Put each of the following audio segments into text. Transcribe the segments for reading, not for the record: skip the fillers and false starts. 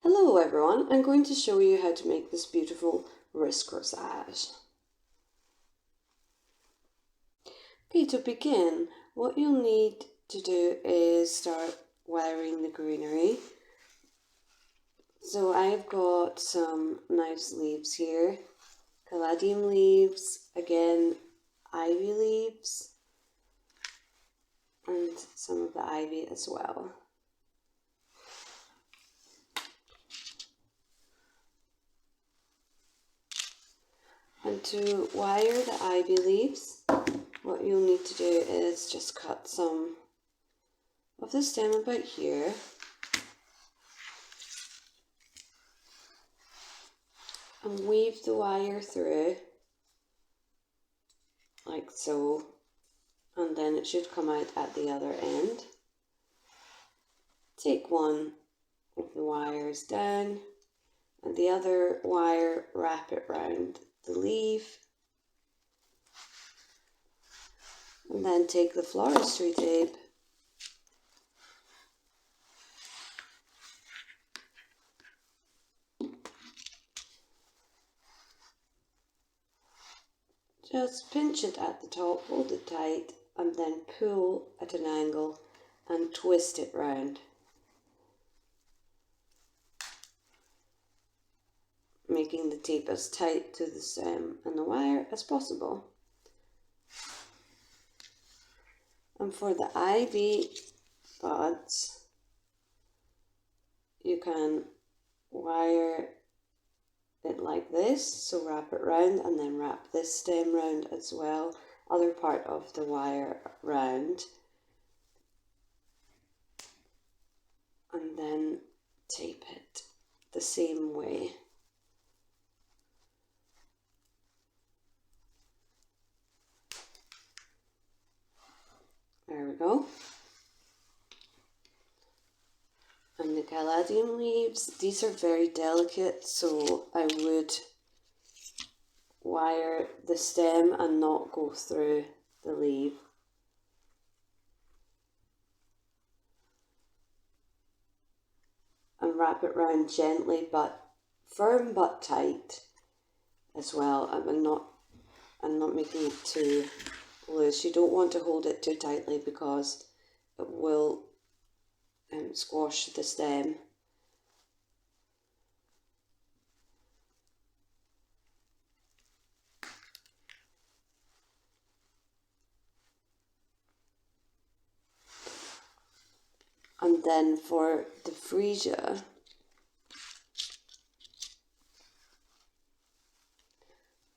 Hello everyone, I'm going to show you how to make this beautiful wrist corsage. Okay, to begin, what you'll need to do is start wiring the greenery. So I've got some nice leaves here, caladium leaves, again ivy leaves, and some of the ivy as well. And to wire the ivy leaves, what you'll need to do is just cut some of the stem about here, and weave the wire through like so, and then it should come out at the other end. Take one of the wires down and the other wire, wrap it round the leaf, and then take the floristry tape just pinch it at the top, hold it tight, and then pull at an angle and twist it round, making the tape as tight to the stem and the wire as possible. And for the ivy buds, you can wire it like this, so wrap it round and then wrap this stem round as well, other part of the wire round, and then tape it the same way. There we go. And the caladium leaves, these are very delicate, so I would wire the stem and not go through the leaf. And wrap it round gently, but firm but tight as well. I'm not making it too loose. You don't want to hold it too tightly because it will squash the stem. And then for the freesia,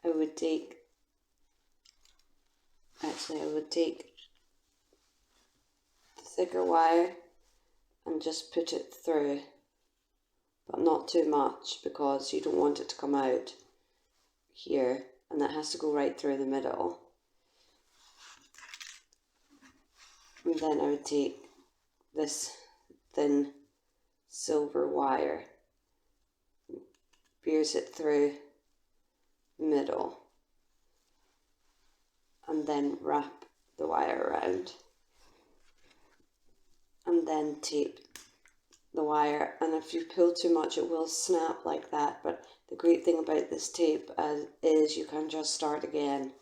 I would take the thicker wire and just put it through, but not too much because you don't want it to come out here, and that has to go right through the middle. And then I would take this thin silver wire, pierce it through the middle, and then wrap the wire around, and then tape the wire. And if you pull too much, it will snap like that, but the great thing about this tape is you can just start again.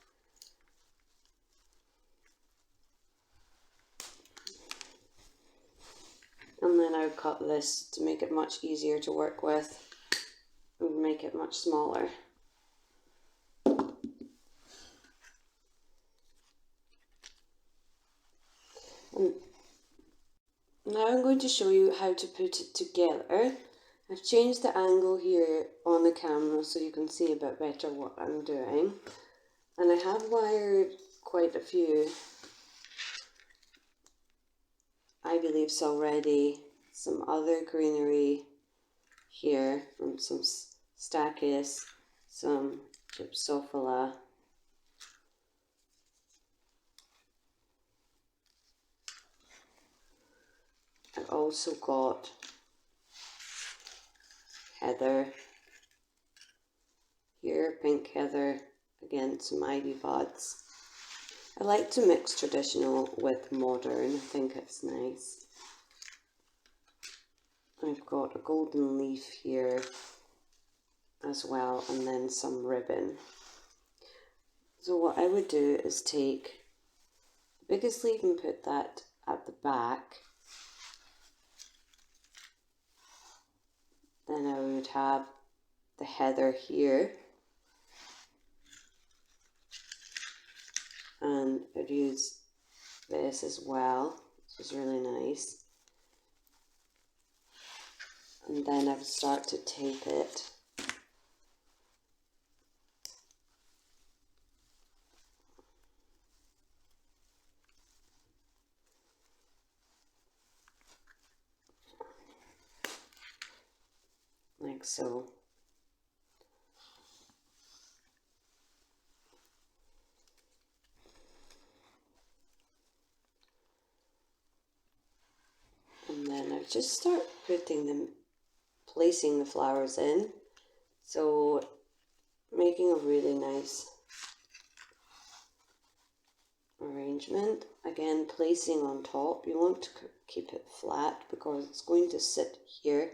And then I would cut this to make it much easier to work with and make it much smaller. And now I'm going to show you how to put it together. I've changed the angle here on the camera so you can see a bit better what I'm doing. And I have wired quite a few ivy leaves already, some other greenery here from some stachys, some gypsophila, I've also got heather here, pink heather, again some ivy buds. I like to mix traditional with modern, I think it's nice. I've got a golden leaf here as well, and then some ribbon. So what I would do is take the biggest leaf and put that at the back. Then I would have the heather here, and I'd use this as well, which is really nice. And then I would start to tape it. Like so. And then I just start placing the flowers in. So making a really nice arrangement. Again, placing on top. You want to keep it flat because it's going to sit here.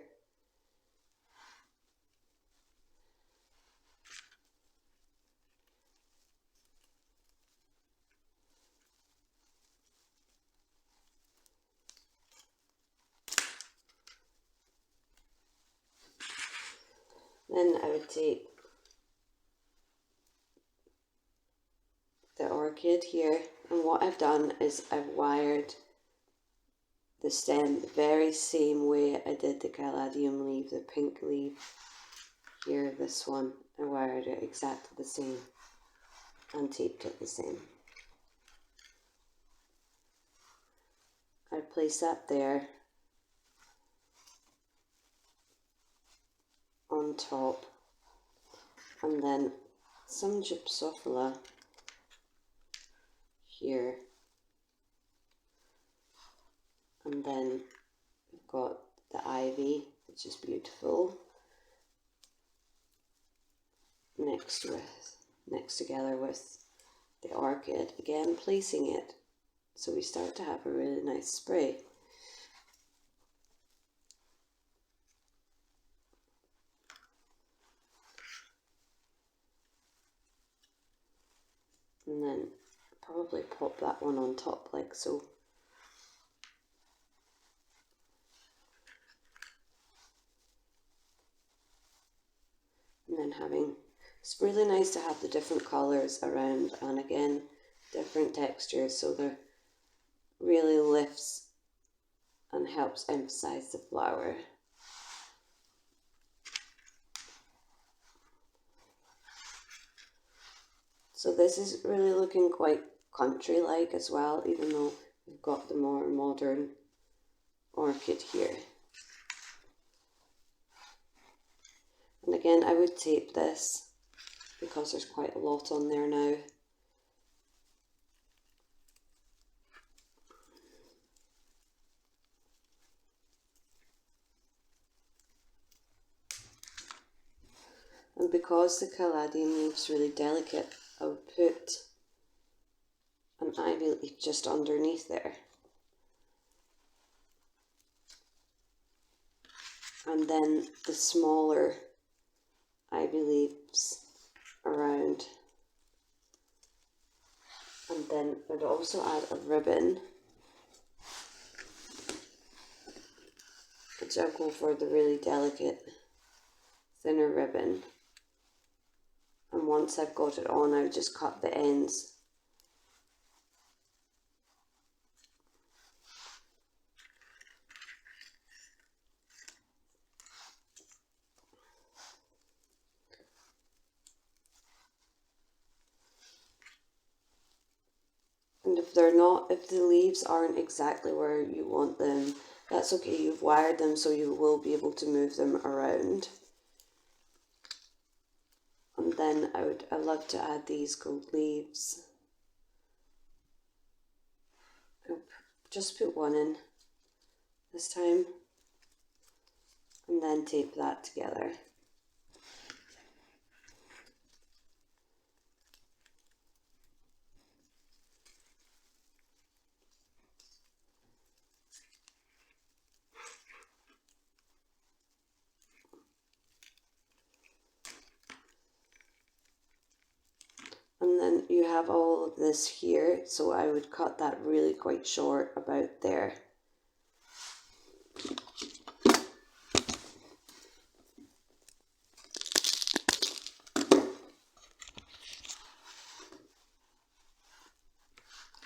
Then I would take the orchid here, and what I've done is I've wired the stem the very same way I did the caladium leaf, the pink leaf here, this one. I wired it exactly the same and taped it the same. I place that there on top, and then some gypsophila here, and then we've got the ivy, which is beautiful, next together with the orchid, again placing it so we start to have a really nice spray. And then probably pop that one on top like so. And then it's really nice to have the different colours around, and again, different textures, so they're really lifts and helps emphasize the flower. So this is really looking quite country-like as well, even though we've got the more modern orchid here. And again, I would tape this because there's quite a lot on there now. And because the caladium leaf's really delicate, I would put an ivy leaf just underneath there. And then the smaller ivy leaves around. And then I'd also add a ribbon, which I'll go for the really delicate, thinner ribbon. And once I've got it on, I'll just cut the ends. And if the leaves aren't exactly where you want them, that's okay. You've wired them so you will be able to move them around. And then I love to add these gold leaves. I'll just put one in this time, and then tape that together. And then you have all of this here, so I would cut that really quite short about there.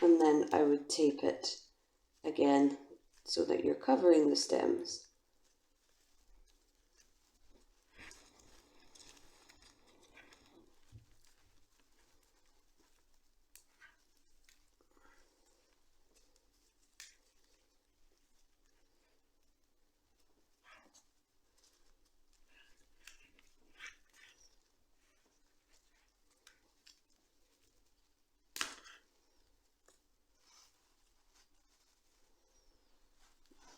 And then I would tape it again so that you're covering the stems.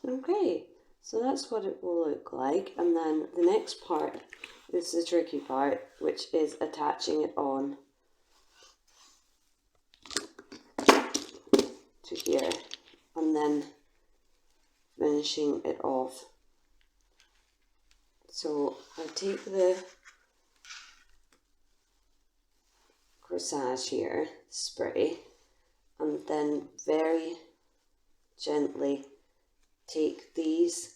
Okay, so that's what it will look like, and then the next part is the tricky part, which is attaching it on to here and then finishing it off. So I take the corsage here, spray, and then very gently take these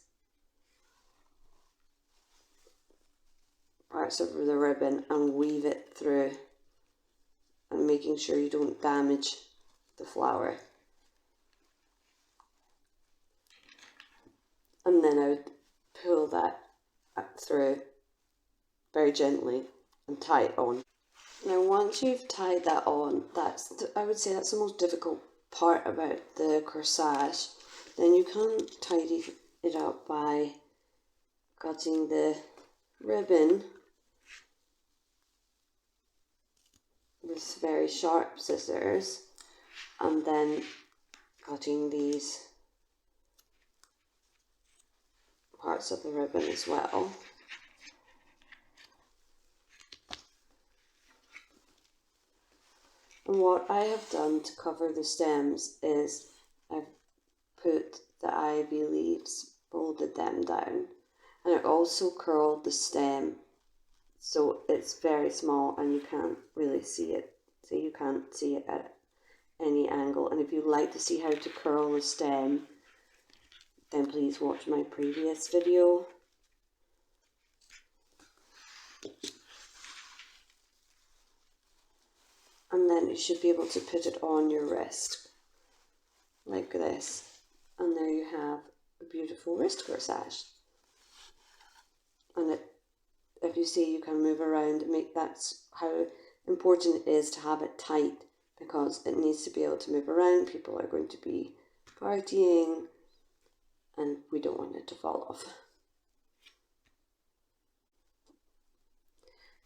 parts of the ribbon and weave it through, and making sure you don't damage the flower. And then I would pull that through very gently and tie it on. Now once you've tied that on, I would say that's the most difficult part about the corsage. Then you can tidy it up by cutting the ribbon with very sharp scissors and then cutting these parts of the ribbon as well. And what I have done to cover the stems is I've put the ivy leaves, folded them down, and I also curled the stem so it's very small and you can't really see it, so you can't see it at any angle. And if you'd like to see how to curl the stem, then please watch my previous video. And then you should be able to put it on your wrist like this, and there you have a beautiful wrist corsage. And if you see, you can move around and that's how important it is to have it tight, because it needs to be able to move around. People are going to be partying and we don't want it to fall off.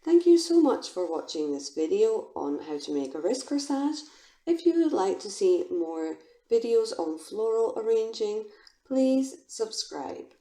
Thank you so much for watching this video on how to make a wrist corsage. If you would like to see more videos on floral arranging, please subscribe.